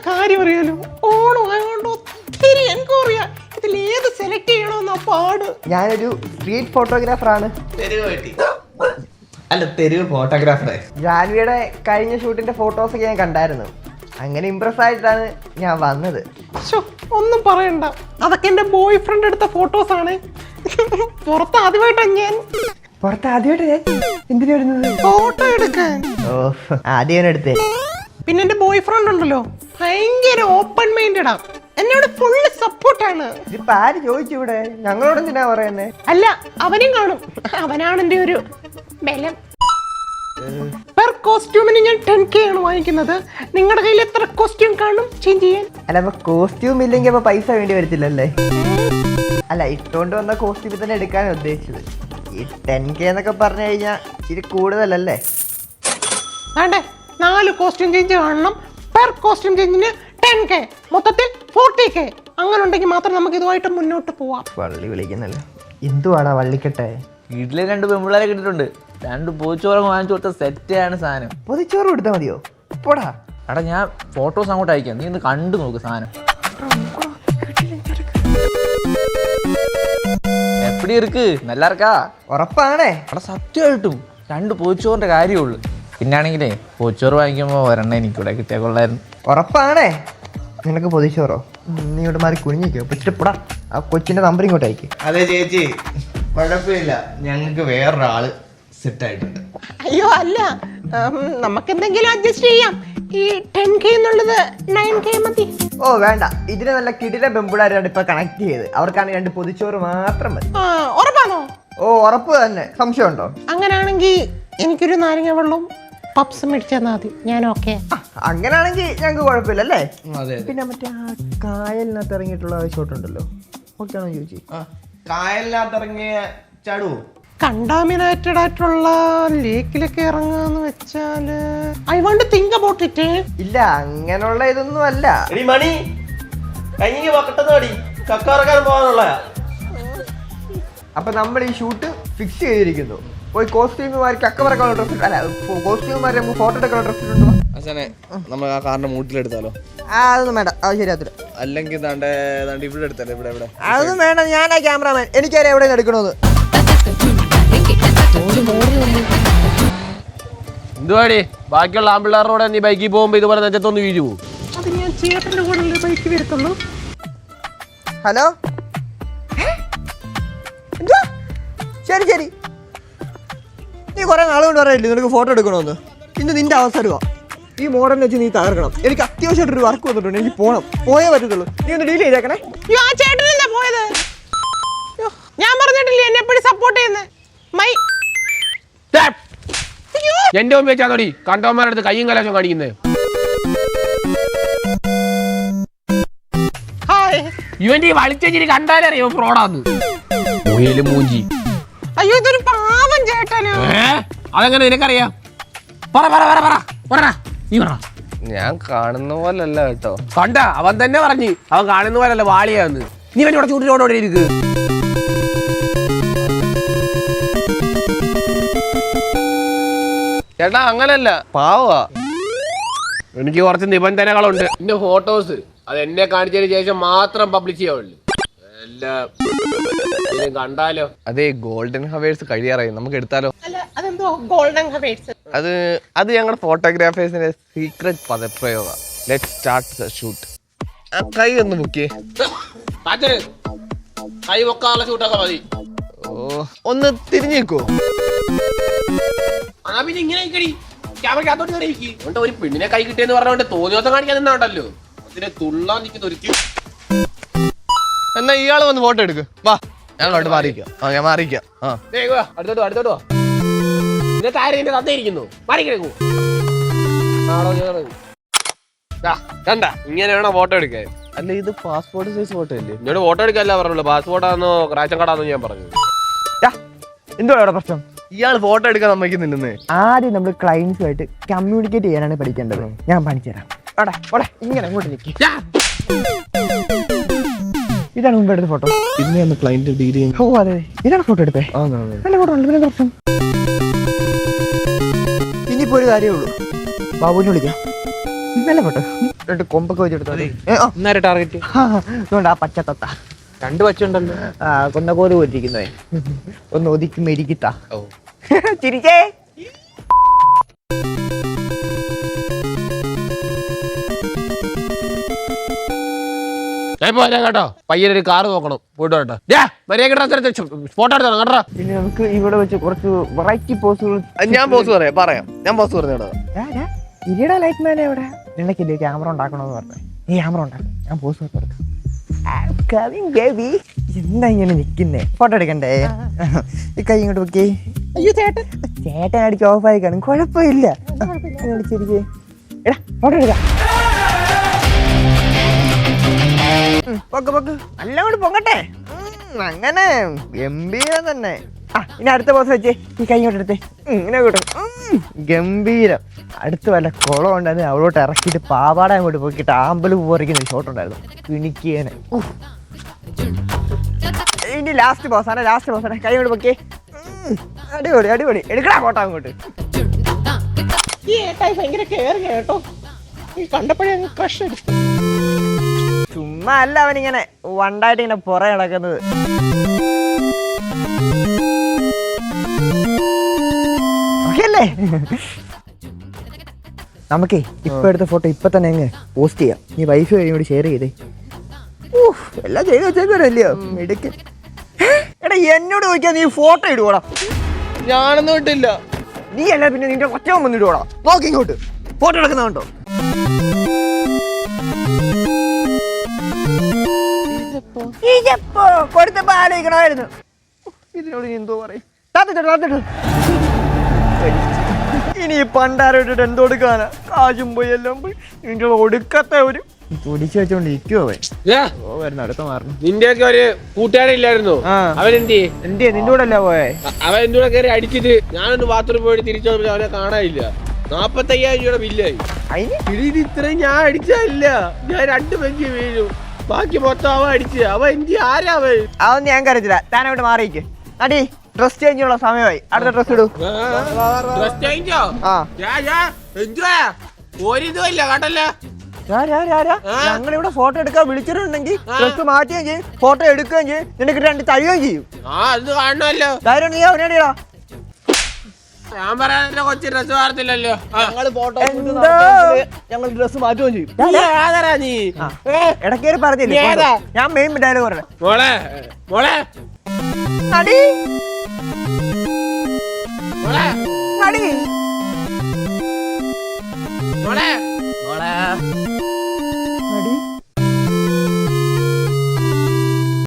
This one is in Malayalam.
കാര്യം അറിയാലോ, ഓണം ആയതുകൊണ്ട് ഒത്തിരി എൻക്വയറിയാ. ഇതിൽ ഏത് സെലക്ട് ചെയ്യണമെന്നാ പാട്. ഞാനൊരു സ്ട്രീറ്റ് ഫോട്ടോഗ്രാഫറാണ്. അല്ല, തെരുവ് ഫോട്ടോഗ്രാഫറെ. ജാൻവിയുടെ കഴിഞ്ഞ ഷൂട്ടിന്റെ ഫോട്ടോസൊക്കെ ഞാൻ കണ്ടായിരുന്നു. അങ്ങനെ ഇംപ്രസ് ആയിട്ടാണ് ഞാൻ വന്നത്. ഒന്നും പറയണ്ട, അതൊക്കെ എന്റെ ബോയ് ഫ്രണ്ട് എടുത്ത ഫോട്ടോസ് ആണ്. പുറത്ത് ആദ്യമായിട്ടാണ് ഞാൻ എന്തിനാ വരുന്നത്? ഫോട്ടോ എടുക്കാൻ. ഓ, ആദ്യം എടുത്തേ. പിന്നെ എന്റെ ബോയ് ഫ്രണ്ട് ഉണ്ടല്ലോ, ഭയങ്കര ഓപ്പൺ മൈൻഡഡാ, എന്നോട് ഫുള്ള് സപ്പോർട്ടാണ്. ഇതിപ്പോ ആര് ചോദിച്ചു ഇവിടെ? ഞങ്ങളോട് എന്തിനാ പറയുന്നേ? അല്ല, അവനും കാണും. അവനാണ് എന്റെ ഒരു ബലം. പെർ കോസ്റ്റ്യൂമിന് ഞാൻ 10K ആണ് വാങ്ങിക്കുന്നത്. നിങ്ങളുടെ കയ്യിൽ എത്ര കോസ്റ്റ്യൂം കാണും ചേഞ്ച് ചെയ്യാൻ? അല്ല, അപ്പൊ കോസ്റ്റ്യൂം ഇല്ലെങ്കിൽ അപ്പൊ പൈസ വേണ്ടി വരത്തില്ലല്ലേ? അല്ല, ഇട്ടുകൊണ്ട് വന്ന കോസ്റ്റ്യൂമിൽ തന്നെ എടുക്കാനാണ് ഉദ്ദേശിച്ചത്. ഈ 10K എന്നൊക്കെ പറഞ്ഞു കഴിഞ്ഞാൽ ഇച്ചിരി കൂടുതലല്ലേ? വേണ്ടേ, 4 കോസ്റ്റ്യൂം ചേഞ്ച് കാണണം. പെർ കോസ്റ്റ്യൂം ചേഞ്ചിന് 10K, മൊത്തത്തിൽ 40K. അങ്ങനെ ഉണ്ടെങ്കിൽ മാത്രം നമുക്ക് ഇതുമായിട്ട് മുന്നോട്ട് പോവാം. വള്ളി വിളിക്കുന്നല്ലോ. എന്തുവാടാ വള്ളിക്കെട്ടെ? വീട്ടിലെ 2 പെമ്പിള്ളേരെ കിട്ടിയിട്ടുണ്ട്. 2 പൂച്ചോറ് വാങ്ങിച്ചു കൊടുത്ത സെറ്റാണ് സാധനം. പൊതിച്ചോറ് കൊടുത്താൽ മതിയോ? പോടാ. എടാ, ഞാൻ ഫോട്ടോസ് അങ്ങോട്ട് അയക്കാം, നീ ഒന്ന് കണ്ടു നോക്ക് സാധനം. എപ്പടി ഇருக்கு? നല്ല ഇറക്കാ? ഉറപ്പാണേ? എടാ, സത്യമായിട്ടും 2 പൂച്ചോറിന്റെ കാര്യമുള്ളൂ. പിന്നാണെങ്കിലേ പൂച്ചോറ് വാങ്ങിക്കുമ്പോൾ ഒരെണ്ണം എനിക്കൂടെ കിട്ടിയ കൊള്ളായിരുന്നു. ഉറപ്പാണേ? നിനക്ക് പൊതിച്ചോറോ? നീ ഇങ്ങോട്ട് മാറി കുഞ്ഞിക്കോ. പറ്റിട്ട് പോടാ. ആ കൊച്ചിന്റെ നമ്പർ ഇങ്ങോട്ട് അയക്ക്. അതെ ചേച്ചി, കുഴപ്പമില്ല, ഞങ്ങൾക്ക് വേറൊരാള് സെറ്റ് ആയിട്ടുണ്ട്. അയ്യോ അല്ല, നമുക്ക് എന്തെങ്കിലും അഡ്ജസ്റ്റ് ചെയ്യാം. ഈ 10K എന്നുള്ളത് 9K മതി. ഓ വേണ്ട, ഇതിന് നല്ല കിടില പെമ്പിളാരാണ് ഇപ്പൊ കണക്ട് ചെയ്ത്. അവർക്കാണ് 2 പൊതിച്ചോറ് മാത്രം മതി. ഉറപ്പാണോ? ഓ ഉറപ്പ് തന്നെ. സംശയമുണ്ടോ? അങ്ങനെയാണെങ്കിൽ എനിക്കൊരു നാരങ്ങ വെള്ളവും പപ്സ് മേടിച്ചാൽ മതി. ഞാൻ ഓക്കെ. അങ്ങനെയാണെങ്കിൽ ഞങ്ങൾക്ക് കുഴപ്പമില്ലല്ലേ? അതെ. പിന്നെ മറ്റേ ആ കായലിനകത്ത് ഇറങ്ങിയിട്ടുള്ള ഷോട്ട് ഉണ്ടല്ലോ, ഓക്കെ ആണോ ചോദിച്ചു? കായലിനകത്ത് ഇറങ്ങിയ ചാടുവോ? കണ്ടാമിനേറ്റഡ് ആയിട്ടുള്ള ലേക്കിലൊക്കെ ഇറങ്ങാന്ന് വെച്ചാല് I want to think about it. ഇല്ല, അങ്ങനെയുള്ള ഇതൊന്നും അല്ല. മണി പോകാനുള്ള. അപ്പൊ നമ്മൾ ഈ ഷൂട്ട് ഫിക്സ് ചെയ്തിരിക്കുന്നു. പോയി കോസ്റ്റ്യൂമുമാർക്ക് അക്ക പറക്കാനുള്ള ഡ്രസ്, അല്ല കോസ്റ്റ്യൂമുമാരെ നമുക്ക് ഫോട്ടോ എടുക്കാനുള്ള ഡ്രസ് ഉണ്ടോ? നമ്മൾ ആ കാറിന്റെ മൂട്ടിലെടുത്താലോ? അതൊന്നും വേണ്ട, അത് ശരിയാത്തില്ല. അല്ലെങ്കിൽ ഇവിടെ എടുത്താലോ? ഇവിടെ അതൊന്നും വേണ്ട, ഞാനാ ക്യാമറമാൻ, എനിക്കറിയാം എവിടെ എടുക്കണോന്ന്. എന്തുവാടി ബാക്കിയുള്ള ആമ്പിള്ളേരോടെ നീ ബൈക്കിൽ പോകുമ്പോ ഇതുപോലെ നെഞ്ചത്തൊന്ന് വീഴു പോകും? അത് ഞാൻ ചേട്ടന്റെ കൂടെ ബൈക്ക് വരത്തുള്ളൂ. ഹലോ, എന്തുവാ? ശരി ശരി, നീ കുറെ നാൾ കൊണ്ട് പറയില്ലേ നിനക്ക് ഫോട്ടോ എടുക്കണമെന്ന്. ഇന്ന് നിന്റെ അവസരമാ. ഈ മോഡലിൽ വെച്ച് നീ തകർക്കണം. എനിക്ക് അത്യാവശ്യമായിട്ടൊരു വർക്ക് വന്നിട്ടുണ്ട്, എനിക്ക് പോയേ പറ്റത്തുള്ളൂ. നീ ഒന്ന് ഡീൽ ചെയ്തേക്കണേ. ആ ചേട്ടനല്ലേ പോയത്? ഞാൻ പറഞ്ഞിട്ടില്ലേ എന്നെ എപ്പോഴും സപ്പോർട്ട് ചെയ്യുന്നത്. എന്റെ മുമ്പ് വെച്ചാൽ കണ്ടവന്മാരടുത്ത് കയ്യും കലാശം കാണിക്കുന്നത്. ഇവന്റെ ഈ വളിച്ചേച്ചിരി കണ്ടാലറിയോ ഫ്രോഡാന്ന്? മൂഞ്ചി. അയ്യോ, ഇതൊരു പാവം ചേട്ടനാ. അതെങ്ങനെ നിനക്കറിയാം? പറ നീ പറ. ഞാൻ കാണുന്ന പോലല്ല കേട്ടോ. കണ്ട അവൻ തന്നെ പറഞ്ഞു, അവൻ കാണുന്ന പോലല്ല, വാളിയാന്ന്. നീ ഇവിടെ ചൂട്ടിലോടെ ഇരിക്ക്. ചേട്ടാ അങ്ങനല്ല, പാവാ. എനിക്ക് കുറച്ച് നിബന്ധനകളുണ്ട്. എന്റെ ഫോട്ടോസ് അത് എന്നെ കാണിച്ചതിന് ശേഷം മാത്രം പബ്ലിഷ് ചെയ്യാവുള്ളൂ. എല്ലാം കണ്ടാലോ? അതെ, ഗോൾഡൻ ഹവേഴ്സ് കഴിയാറായി, നമുക്ക് എടുത്താലോ? അത് ഞങ്ങളുടെ ഫോട്ടോഗ്രാഫേഴ്സിന്റെ സീക്രട്ട് പദപ്രയോഗ. Let's start the shoot. കൈ ഒന്ന് ബുക്ക് കൈ പൊക്കാനുള്ള ഷൂട്ടൊക്കെ മതി. ഓ, ഒന്ന് തിരിഞ്ഞേക്കോ? പിന്നെ ഇങ്ങനെ ക്യാമറ ഒരു പെണ്ണിനെ കൈ കിട്ടിയെന്ന് പറഞ്ഞോണ്ട് തോന്നിയ ദിവസം കാണിക്കാൻ നിന്നാണ്ടല്ലോ. അതിനെ തുള്ളാൻ നിൽക്കുന്ന ഒരു എന്നാ ഇയാള് വന്ന് ഫോട്ടോ എടുക്ക്. വാ, ഞങ്ങളോട്ട് മാറിക്കാം. ഞാൻ മാറിക്കാം. അടുത്തോട്ടോ ഇതൊക്കെ ആരെയും തന്നിരിക്കുന്നു. മാറിക്കണു കണ്ട, ഇങ്ങനെ വേണം ഫോട്ടോ എടുക്കാൻ. അല്ല, ഇത് പാസ്പോർട്ട് സൈസ് ഫോട്ടോ അല്ലേ? എന്നോട് ഫോട്ടോ എടുക്കാനല്ല പറഞ്ഞുള്ളൂ, പാസ്പോർട്ടാന്നോ റേഷൻ കാർഡാന്നോ ഞാൻ പറഞ്ഞു. എന്തുവാ പ്രശ്നം? ഇയാൾ ഫോട്ടോ എടുക്കാൻ സമ്മതിക്കുന്നില്ലെന്ന്. ആദ്യം നമ്മൾ ക്ലയൻസുമായിട്ട് കമ്മ്യൂണിക്കേറ്റ് ചെയ്യാനാണ് പഠിക്കേണ്ടത്. ഞാൻ പഠിച്ചു തരാം. ഇങ്ങനെ അങ്ങോട്ട് നിൽക്കും. ഇതാണ് മുമ്പ് എടുത്ത ഫോട്ടോ. പിന്നെ ക്ലയന്റ് ഡീൽ ചെയ്യുന്നത്. ഓ അതെ, ഇതാണ് ഫോട്ടോ എടുത്തേ. നല്ല ഫോട്ടോ ഉണ്ട്. പിന്നെ പ്രശ്നം ഇനിയിപ്പോ ഒരു കാര്യമേ ഉള്ളൂ, ബാബുവിനെ വിളിക്കാം. നല്ല ഫോട്ടോ. രണ്ട് കൊമ്പൊക്കെ വെച്ചെടുത്തോ. ഇന്നേരം ടാർഗറ്റ് അതുകൊണ്ട് ആ പച്ചത്തത്ത 2 വച്ചുണ്ടല്ലോ. കൊന്നക്കോല് പോറ്റിരിക്കുന്നേ ഒന്ന് ഒതുക്കി മെരിക്കിത്താ. ചിരിച്ചേ. ഞാൻ പോരാ കേട്ടോ, പയ്യനൊരു കാറ് നോക്കണം, പോയിട്ട് കേട്ടോ. ഫോട്ടോ എടുത്തോ കേട്ടോ. പിന്നെ നമുക്ക് ഇവിടെ വെച്ച് കുറച്ച് വെറൈറ്റി പോസുകൾ. ഞാൻ പറയാം ഞാൻ ബോസ് പറഞ്ഞോ. ഇരിയുടെ ലൈറ്റ് മാൻ എവിടെ? നിനക്കില്ലേ ക്യാമറ ഉണ്ടാക്കണമെന്ന് പറഞ്ഞു. ഈ ക്യാമറ ഉണ്ടാക്കും, ഞാൻ പോസ് കൊടുക്കാം. എന്താ ഇങ്ങനെ നിക്കുന്നേ? ഫോട്ടോ എടുക്കണ്ടേ? ഈ കൈ ഇങ്ങോട്ട് വെക്കേ. അയ്യോ ചേട്ടൻ, ചേട്ടൻ അടിച്ച് ഓഫ് ആയി കാണും, കുഴപ്പമില്ല. എടാ ഫോട്ടോ എടുക്കാം. എല്ലാം കൂടി പൊങ്ങട്ടെ. അങ്ങനെ ഗംഭീരം തന്നെ. ഇനി അടുത്ത ബോസ് വെച്ച് ഈ കൈ ഇങ്ങോട്ട് എടുത്തേ. ഇങ്ങനെ കൂട്ടും. ഗംഭീരം. അടുത്ത് വല്ല കുളം ഉണ്ടായിരുന്നു, അവളോട്ട് ഇറക്കിയിട്ട് പാവാട അങ്ങോട്ട് പോക്കിയിട്ട് ആമ്പല് പോറിക്കുന്ന ഷോട്ട് ഉണ്ടായിരുന്നു. പിണിക്കേനെ. ഇനി ലാസ്റ്റ് ബോസാണ്, ലാസ്റ്റ് ബോസാണ്. കൈ കൊണ്ട് പൊക്കേ. അടിപൊളി അടിപൊളി. എടുക്കടാ ഫോട്ടോ അങ്ങോട്ട്. ഈ ഏട്ടായി ഭയങ്കര കെയറിങ് കേട്ടോ. ഈ കണ്ടപ്പോഴേ അങ്ങ് ക്രഷ് അടിച്ചു. ചുമ്മാ അല്ല അവനിങ്ങനെ വണ്ടായിട്ട് ഇങ്ങനെ പുറ നടക്കുന്നത്. ഓക്കെയല്ലേ? നമുക്കേ ഇപ്പൊ എടുത്ത ഫോട്ടോ ഇപ്പൊ തന്നെ അങ്ങ് പോസ്റ്റ് ചെയ്യാം. നീ വൈഫ് കഴിഞ്ഞോട് ഷെയർ ചെയ്തേ. എല്ലാം ചെയ്ത് വെച്ചേക്കല്ലോ എടുക്ക്. എടാ എന്നോട് ചോദിക്കാൻ നീ ഫോട്ടോ ഇടുവോടാ? ഞാനൊന്നും ഇട്ടില്ല. നീ അല്ല പിന്നെ നിന്റെ കൊച്ചവൻ വന്നിടുവോടാ? നോക്കി ഇങ്ങോട്ട് ഫോട്ടോ എടുക്കുന്ന കണ്ടോ? കൊടുത്തപ്പോ ആലോചിക്കണമായിരുന്നു. ഇതിനോട് നീ എന്തോ പറയും? ഇനി പണ്ടാരോട്ടിട്ട് എന്തോ എടുക്കാനാ? കാശും പോയി എല്ലാം പോയി. നിന്റെ ഒടുക്കത്തെ ഒരു തുടിച്ചു വെച്ചോണ്ട് ഇരിക്കുവോ വരുന്ന അടുത്ത മാറണം. നിന്റെയൊക്കെ ഒരു കൂട്ടുകാരൻ ഇല്ലായിരുന്നു, അവനെന്തിയെ? എന്തിയെ നിന്റെ കൂടെ അല്ല പോയെ? അവൻ എന്റെ കൂടെ കയറി അടിച്ചിട്ട് ഞാനൊന്ന് ബാത്റൂമിൽ പോയിട്ട് തിരിച്ചു വന്നപ്പോൾ അവനെ കാണാനില്ല. 45,000 രൂപയുടെ ബില്ലായി. ഇത് ഇത്രയും ഞാൻ അടിച്ചല്ല, ഞാൻ 2 ബെഞ്ച് വീഴും, ബാക്കി മൊത്തം അവൻ അടിച്ച്. അവൻ എന്തി ആരാ അവൻ? അതൊന്നും ഞാൻ കരുതില്ല. താൻ അവിടെ മാറിയിക്ക്. അടി ഡ്രസ് ചേഞ്ച് ചെയ്യാനുള്ള സമയമായി. അടുത്ത ഡ്രസ് ഇടൂ. ഡ്രസ് ചേഞ്ചോ? എന്തുവാ ഒരിതുമില്ല കേട്ടല്ലേ. ഞങ്ങളിവിടെ ഫോട്ടോ എടുക്കാൻ വിളിച്ചിട്ടുണ്ടെങ്കിൽ ഡ്രസ് മാറ്റുകയും ചെയ്യും, ഫോട്ടോ എടുക്കുകയും ചെയ്യും, നിനക്ക് 2 തഴുകയും ചെയ്യും. അത് കാണണമല്ലോ. ധൈര്യം നീ അവനടിയാ. ഞാൻ പറയാൻ എന്റെ കൊച്ചി ഡ്രസ് മാറത്തില്ലല്ലോ. ഞങ്ങൾ ഡ്രസ് മാറ്റുകയും ചെയ്യും. ആരാ നീ? ഇടക്കേറി പറഞ്ഞില്ലേ ഞാൻ മെയിൻ ഡയലോഗ് പറയണേ. മോളെ മോളെ നടി മോളെ നടി മോളെ